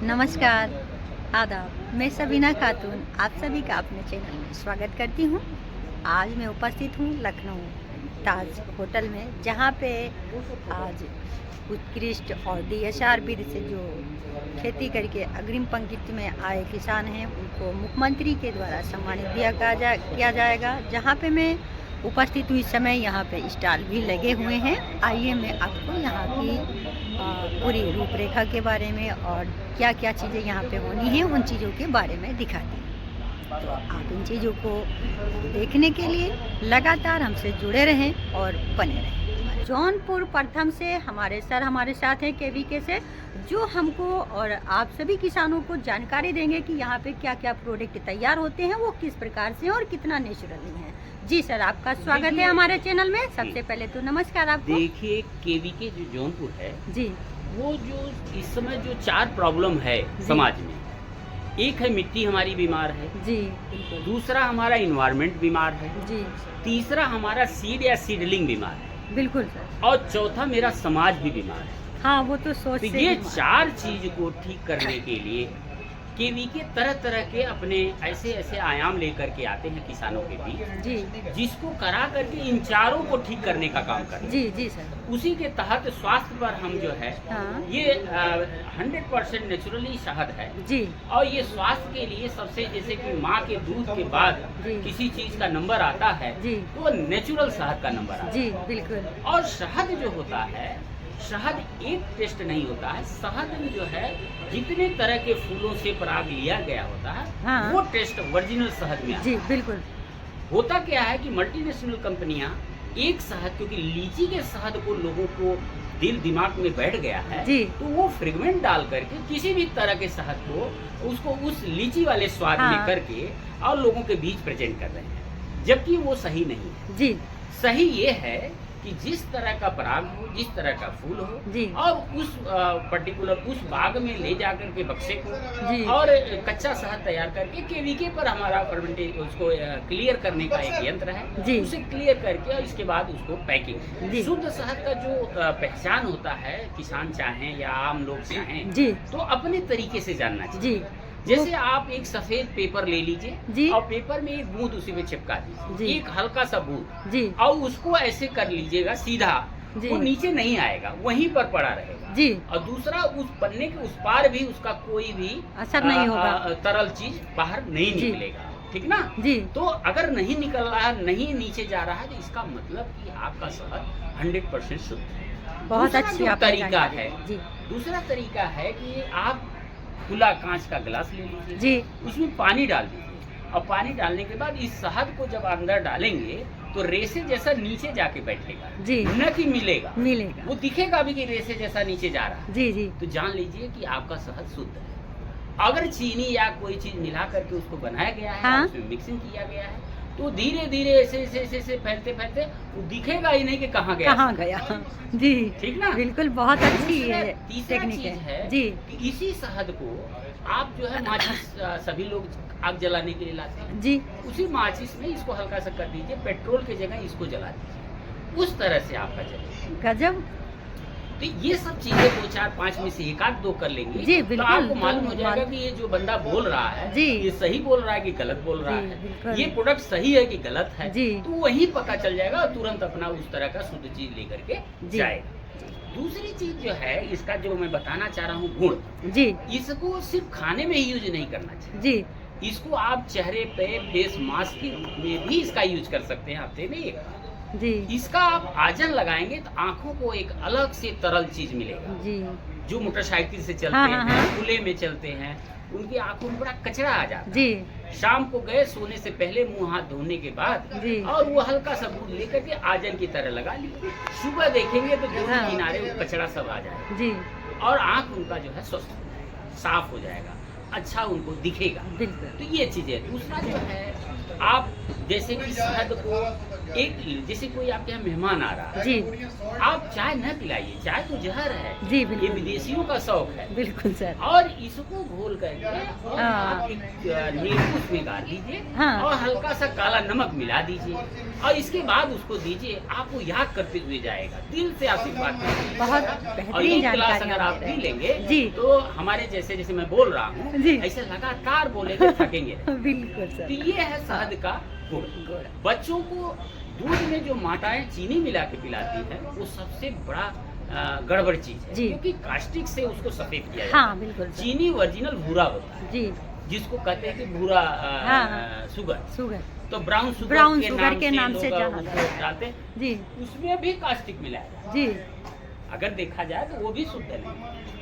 नमस्कार, आदाब। मैं सबीना खातून आप सभी का अपने चैनल में स्वागत करती हूँ। आज मैं उपस्थित हूँ लखनऊ ताज होटल में, जहाँ पे आज उत्कृष्ट और DSR बिद से जो खेती करके अग्रिम पंक्ति में आए किसान हैं, उनको मुख्यमंत्री के द्वारा सम्मानित किया जाएगा। जहाँ पे मैं उपस्थित हुई समय यहाँ पे स्टॉल भी लगे हुए हैं। आइए मैं आपको यहाँ की पूरी रूपरेखा के बारे में और क्या क्या चीज़ें यहाँ पे होनी हैं उन चीज़ों के बारे में दिखाती हूँ। तो आप इन चीज़ों को देखने के लिए लगातार हमसे जुड़े रहें और बने रहें। जौनपुर प्रथम से हमारे साथ हैं KVK से, जो हमको और आप सभी किसानों को जानकारी देंगे कि यहाँ पे क्या क्या प्रोडक्ट तैयार होते हैं, वो किस प्रकार से और कितना नेचुरली है। जी सर, आपका स्वागत है हमारे चैनल में। सबसे पहले तो नमस्कार आपको। देखिए, KVK जो जौनपुर है जी, वो जो इस समय जो 4 प्रॉब्लम है समाज में, एक है मिट्टी हमारी बीमार है जी, दूसरा हमारा इन्वायरमेंट बीमार है जी, तीसरा हमारा सीड या सीडलिंग बीमार है बिल्कुल सर। और चौथा मेरा समाज भी बीमार है। हाँ, वो तो सोच तो से ये ही 4 चीज को ठीक करने के लिए KVK तरह तरह के अपने ऐसे आयाम लेकर के आते हैं किसानों के बीच, जी, जिसको करा करके इन चारों को ठीक करने का काम करते हैं। जी, जी सर। उसी के तहत स्वास्थ्य पर हम जो है हाँ, ये 100% नेचुरली शहद है जी, और ये स्वास्थ्य के लिए सबसे, जैसे कि माँ के दूध के बाद जी। किसी चीज का नंबर आता है जी, तो नेचुरल शहद का नंबर आता जी, बिल्कुल। है। और शहद जो होता है, शहद एक टेस्ट नहीं होता है। शहद में जो है जितने तरह के फूलों से पराग लिया गया होता है, हाँ। वो टेस्ट ओरिजिनल शहद में आता जी, है। बिल्कुल। होता क्या है कि मल्टीनेशनल कंपनियां एक शहद, क्योंकि लीची के शहद को लोगों को दिमाग में बैठ गया है, जी। तो वो फ्रेगमेंट डाल करके किसी भी तरह के शहद को उसको उस लीची वाले स्वाद हाँ। में करके और लोगों के बीच प्रेजेंट कर रहे हैं, जबकि वो सही नहीं है। जी, सही ये है कि जिस तरह का पराग हो, जिस तरह का फूल हो, जी। और उस पर्टिकुलर उस बाग में ले जाकर के बक्से को जी। और कच्चा शहद तैयार करके KVK पर हमारा फर्मेंटेशन उसको क्लियर करने का एक यंत्र है। जी। उसे क्लियर करके और इसके बाद उसको जी। पैकिंग। शुद्ध शहद का जो पहचान होता है, किसान चाहें या आम लोग चाहें, जी, तो अपने तरीके से जानना चाहिए। जी, जैसे आप एक सफेद पेपर ले जी। लीजिए और पेपर में एक बूंद उसी में चिपका जी। दीजिए, एक हल्का सा बूंद, जी, और उसको ऐसे कर लीजिएगा सीधा, जी। वो नीचे नहीं आएगा, वहीं पर पड़ा रहेगा। जी, और दूसरा, उस पन्ने के उस पार भी उसका कोई भी असर नहीं होगा। तरल चीज बाहर नहीं जी। निकलेगा, ठीक ना। जी, तो अगर नहीं निकल रहा है, नहीं नीचे जा रहा है, तो इसका मतलब कि आपका शहद 100% शुद्ध है। बहुत दूसरा अच्छी जो आपने तरीका जानकारी है, दी। जी, दूसरा तरीका है कि आप खुला कांच का गिलास ले लीजिए, जी, उसमें पानी डाल दीजिए, और पानी डालने के बाद इस शहद को जब अंदर डालेंगे तो रेसे जैसा नीचे जाके बैठेगा, जी। न कि मिलेगा। मिलेगा। वो दिखेगा भी कि रेसे जैसा नीचे जा रहा है, जी, जी, तो जान लीजिए कि आपका शहद शुद्ध है। अगर चीनी या कोई चीज मिला करके उसको बनाया गया है, हाँ। उसमें मिक्सिंग किया गया है, तो धीरे धीरे ऐसे फैलते फैलते वो दिखेगा ही नहीं कि कहाँ गया। कहाँ गया। जी, ठीक ना। बिल्कुल, बहुत अच्छी है तीसरा टेक्निक चीज है जी, कि इसी शहद को आप जो है माचिस, सभी लोग आग जलाने के लिए लाते हैं, जी, उसी माचिस में इसको हल्का सा कर दीजिए, पेट्रोल की जगह इसको जला दीजिए, उस तरह से आपका जलेगा। गजब। तो ये सब चीजें 2, 4, 5 में से एक आध दो कर लेंगे, जी, तो बिल्कुल, आपको मालूम हो तो जाएगा कि ये जो बंदा बोल रहा है, जी। ये सही बोल रहा है कि गलत बोल रहा जी, है, बिल्कुल। ये प्रोडक्ट सही है कि गलत है, जी। तो वही पता चल जाएगा और तुरंत अपना उस तरह का शुद्ध चीज लेकर के जी। जाएगा। दूसरी चीज जो है, इसका जो मैं बताना चाह रहा हूँ गुण, जी, इसको सिर्फ खाने में ही यूज नहीं करना चाहिए। जी, इसको आप चेहरे पे फेस मास्क के रूप में भी इसका यूज कर सकते हैं हफ्ते में एक बार। जी, इसका आप आजन लगाएंगे तो आंखों को एक अलग से तरल चीज मिलेगा। जी, जो मोटरसाइकिल से चलते हाँ, हाँ, हैं, हाँ। खुले में चलते हैं, उनकी आंखों में बड़ा कचरा आ जाता है। जी, शाम को गए, सोने से पहले मुंह हाथ धोने के बाद, जी। और वो हल्का सा बूंद लेकर के आजन की तरह लगा लीजिए। सुबह देखेंगे तो दोनों हाँ। किनारे वो कचरा सब आ जाएगा जी, और आंख उनका जो है स्वस्थ हो जाएगा, साफ हो जाएगा। अच्छा उनको दिखेगा। बिल्कुल। तो ये चीज़ है। दूसरा जो है, आप जैसे कि शहद को जैसे कोई आपके यहाँ मेहमान आ रहा है, जी आप चाय न पिलाइए, चाय तो जहर है। जी ये बिल्कुल विदेशियों का शौक है। बिल्कुल सर। और इसको घोल करके और हाँ। आप एक नींबू उसमें डाल दीजिए हाँ। और हल्का सा काला नमक मिला दीजिए और इसके बाद उसको दीजिए। आपको याद करते हुए जाएगा, दिल से आशीर्वाद करेंगे। बहुत और बेहतरीन एक गिलास जानकारी अगर आप दे पी रहे लेंगे हैं। जी तो हमारे जैसे जैसे मैं बोल रहा हूँ, जी। ऐसे लगातार बोलेंगे, थकेंगे नहीं। बिल्कुल तो सर। ये है शहद का गुण। गुड़। बच्चों को दूध में जो माताएं चीनी मिला के पिलाती है, वो सबसे बड़ा गड़बड़ चीज है, जी। क्योंकि कास्टिक से उसको सफेद किया जाता हाँ बिल्कुल है। सर। चीनी ओरिजिनल भूरा होता है, जी जिसको कहते हैं कि भूरा हाँ। शुगर। शुगर। तो ब्राउन शुगर ब्राउन के शुगर के नाम से लोग जाना उसको जाता है। डालते हैं। जी उसमें भी कास्टिक मिला है। जी अगर देखा जाए तो वो भी शुद्ध नहीं है।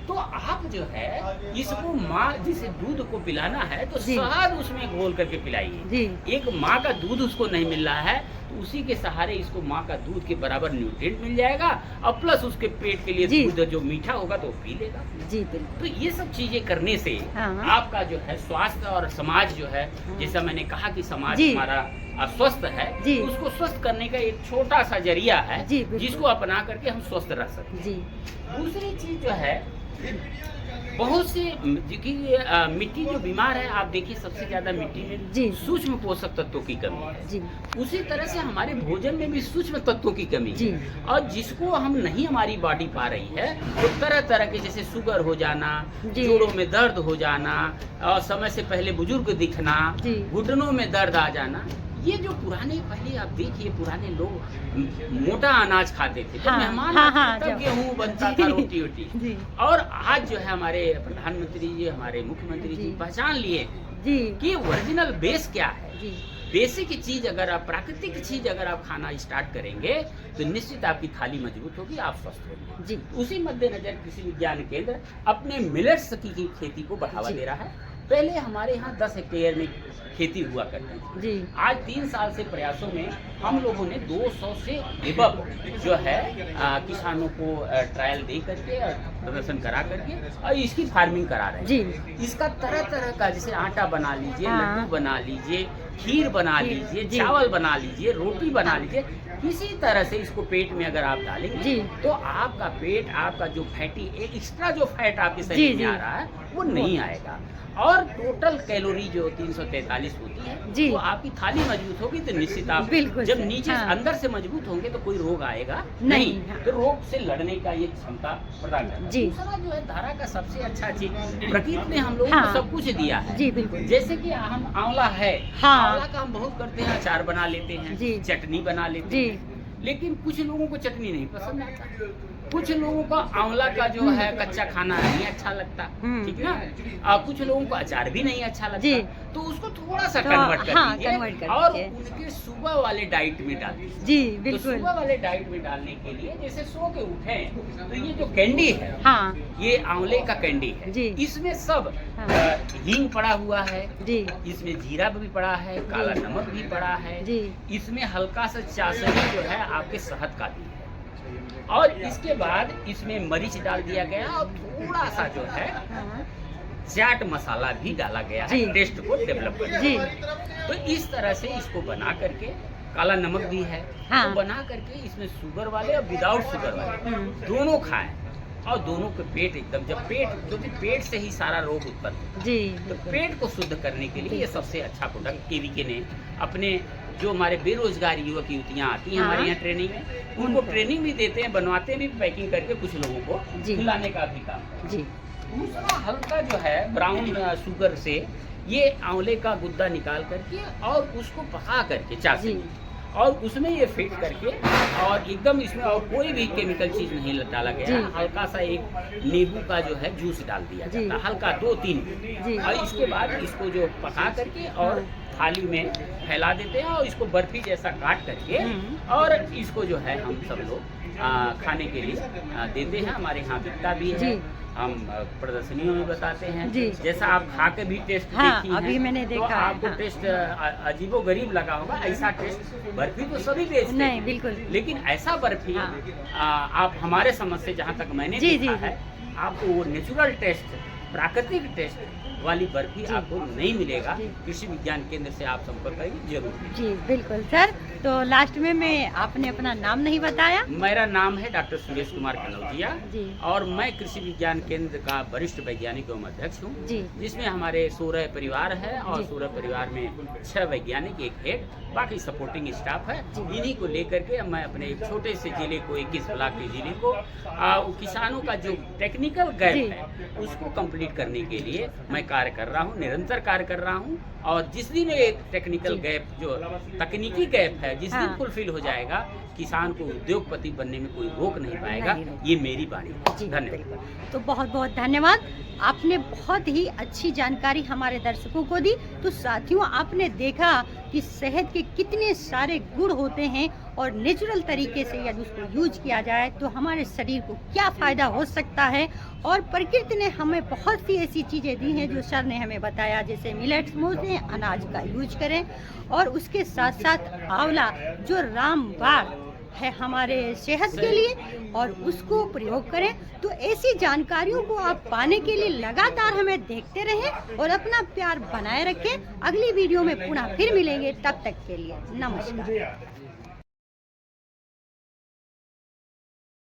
तो आप जो है इसको माँ जिसे दूध को पिलाना है तो जी। शहद उसमें घोल करके पिलाइए। जी एक माँ का दूध उसको नहीं मिल रहा है तो उसी के सहारे इसको माँ का दूध के बराबर न्यूट्रिएंट मिल जाएगा और प्लस उसके पेट के लिए जी। दूध जो मीठा होगा तो वो पी लेगा। जी बिल्कुल। तो ये सब चीजें करने से हाँ। आपका जो है स्वास्थ्य और समाज जो है, हाँ। जैसा मैंने कहा कि समाज जी। हमारा अस्वस्थ है, जी। तो उसको स्वस्थ करने का एक छोटा सा जरिया है, जी, बिल्कुल। जिसको अपना करके हम स्वस्थ रह सकते हैं। जी दूसरी चीज जो है, बहुत से मिट्टी जो बीमार है, आप देखिए सबसे ज्यादा मिट्टी जी। में सूक्ष्म पोषक तत्वों की कमी है। जी उसी तरह से हमारे भोजन में भी सूक्ष्म तत्वों की कमी जी। है, और जिसको हम नहीं हमारी बॉडी पा रही है, वो तरह तरह के जैसे शुगर हो जाना, जी। जोड़ों में दर्द हो जाना, और समय से पहले बुजुर्ग दिखना, जी। घुटनों में दर्द आ जाना। ये जो पुराने, पहले आप देखिए पुराने लोग मोटा अनाज खाते थे, जब हाँ, मेहमान हाँ, आते हाँ, थे, तब जब- गेहूं बनता जी। था, रोटी वोटी। जी और आज जो है हमारे प्रधानमंत्री जी, हमारे मुख्यमंत्री जी जी। पहचान लिए जी कि ओरिजिनल बेस क्या है। जी बेसिक चीज अगर आप, प्राकृतिक चीज अगर आप खाना स्टार्ट करेंगे तो निश्चित आपकी थाली मजबूत होगी, आप स्वस्थ होंगे। जी उसी मद्देनजर कृषि विज्ञान केंद्र अपने मिलेट्स की खेती को बढ़ावा जी। दे रहा है। पहले हमारे यहाँ 10 हेक्टेयर में खेती हुआ करती थी। जी आज 3 साल से प्रयासों में हम लोगों ने 200 से एबव जो है किसानों को ट्रायल दे करके और प्रदर्शन करा करके और इसकी फार्मिंग करा रहे हैं। जी इसका तरह तरह का, जैसे आटा बना लीजिए, हाँ। लड्डू बना लीजिए, खीर बना खीर, लीजिए, जी। चावल बना लीजिए, रोटी बना हाँ। लीजिए। किसी तरह से इसको पेट में अगर आप डालेंगे जी। तो आपका पेट, आपका जो फैटी, एक एक्स्ट्रा जो फैट आपके जी, शरीर में जी। आ रहा है वो नहीं आएगा। और टोटल कैलोरी जो 343 होती है, जी। वो आपकी थाली मजबूत होगी तो निश्चित आप, बिल्कुल जब सर, नीचे हाँ। अंदर से मजबूत होंगे तो कोई रोग आएगा नहीं, नहीं। हाँ। तो रोग से लड़ने का ये क्षमता प्रदान करता है। जी। दूसरा जो है धारा का सबसे अच्छा चीज, प्रकृति ने हम लोगों हाँ। को सब कुछ दिया है। जी बिल्कुल। जैसे कि हम आंवला है, हाँ। आंवला का हम बहुत करते हैं, अचार बना लेते हैं, जी। चटनी बना लेते जी। हैं। लेकिन कुछ लोगों को चटनी नहीं पसंद आता, कुछ लोगों को आंवला का जो है कच्चा खाना नहीं अच्छा लगता, ठीक ना। कुछ लोगों को अचार भी नहीं अच्छा जी। लगता, तो उसको थोड़ा सा तो कन्वर्ट कर हाँ, दीजिए कन्वर्ट कर और दीजिए। उनके सुबह वाले डाइट में डाल दीजिए। जी तो बिल्कुल। सुबह वाले डाइट में डालने के लिए, जैसे सो के उठे तो ये जो कैंडी है, हाँ ये आंवले का कैंडी है। जी। इसमें सब हाँ। हींग पड़ा हुआ है, जी इसमें जीरा भी पड़ा है, काला नमक भी पड़ा है, जी इसमें हल्का सा चाशनी जो है आपके शहद का भी है, और इसके बाद इसमें मरीच डाल दिया गया और थोड़ा सा जो है हाँ चाट मसाला भी डाला गया है, जी। टेस्ट को डेवलप करने जी। के लिए। तो इस तरह से इसको बना करके, काला नमक भी है, हाँ। तो बना करके इसमें शुगर वाले और विदाउट शुगर वाले दोनों खाएं, और दोनों के पेट एकदम, जब पेट, क्योंकि पेट से ही सारा रोग उत्पन्न होता है, जी तो बिल्कुल। पेट को शुद्ध करने के लिए ये सबसे अच्छा प्रोडक्ट केवीके ने अपने, जो हमारे बेरोजगार युवक युवतियाँ आती हैं हाँ। हमारे यहाँ ट्रेनिंग में, उनको उनको। ट्रेनिंग भी देते हैं, बनवाते भी, पैकिंग करके कुछ लोगों को जी। खिलाने का भी काम करते हैं। जी दूसरा हल्का जो है ब्राउन शुगर से ये आंवले का गुद्दा निकाल करके और उसको पका करके चाशनी, जी। और उसमें ये फिट करके, और एकदम इसमें और कोई भी केमिकल चीज नहीं डाला गया जी। है, हल्का सा एक नींबू का जो है जूस डाल दिया जी। जाता है, हल्का 2-3, जी। और इसके बाद इसको जो पका करके और थाली में फैला देते हैं, और इसको बर्फी जैसा काट करके, और इसको जो है हम सब लोग खाने के लिए देते हैं। हमारे यहाँ बिकता भी है, जी। हम प्रदर्शनियों में बताते हैं। जी। जैसा आप खा के भी टेस्ट हाँ, देखी हैं, अभी मैंने तो देखा है, आपको हाँ। टेस्ट अजीबो गरीब लगा होगा। ऐसा टेस्ट बर्फी तो सभी बेचते नहीं हैं, बिल्कुल। लेकिन ऐसा बर्फी हाँ। आप हमारे समझ से, जहाँ तक मैंने जी, देखा जी, है, आपको वो नेचुरल टेस्ट प्राकृतिक टेस्ट वाली बर्फी जी। आपको नहीं मिलेगा। जी। कृषि विज्ञान केंद्र से आप संपर्क करिए जरूर। जी बिल्कुल सर। तो लास्ट में आपने अपना नाम नहीं बताया। मेरा नाम है डॉक्टर सुरेश कुमार कनौजिया जी और मैं कृषि विज्ञान केंद्र का वरिष्ठ वैज्ञानिक एवं अध्यक्ष हूँ, जी जिसमें हमारे 16 परिवार है और जी। 16 परिवार में 6 वैज्ञानिक, एक हेड, बाकी सपोर्टिंग स्टाफ है। जी। इन्हीं को लेकर के मैं अपने एक छोटे से जिले को, 21 ब्लॉक के जिले को किसानों का जो टेक्निकल जी। गैप है उसको कंप्लीट करने के लिए मैं कार्य कर रहा हूँ, निरंतर कार्य कर रहा हूँ। और जिस दिन एक टेक्निकल जी। गैप, जो तकनीकी गैप है, जिस दिन हाँ। फुलफिल हो जाएगा, किसान को उद्योगपति बनने में कोई रोक नहीं पाएगा। नहीं रोक। ये मेरी वाणी है। जी धन्यवाद। बिल्कुल। तो बहुत बहुत धन्यवाद। आपने बहुत ही अच्छी जानकारी हमारे दर्शकों को दी। तो साथियों, आपने देखा कि शहद के कितने सारे गुण होते हैं और नेचुरल तरीके से यदि उसको यूज किया जाए तो हमारे शरीर को क्या फ़ायदा हो सकता है। और प्रकृति ने हमें बहुत सी ऐसी चीज़ें दी हैं जो सर ने हमें बताया, जैसे मिलेट्स मोटे अनाज का यूज करें और उसके साथ साथ आंवला जो रामबाण है हमारे सेहत के लिए, और उसको प्रयोग करें। तो ऐसी जानकारियों को आप पाने के लिए लगातार हमें देखते रहें और अपना प्यार बनाए रखें। अगली वीडियो में पुनः फिर मिलेंगे, तब तक के लिए नमस्कार।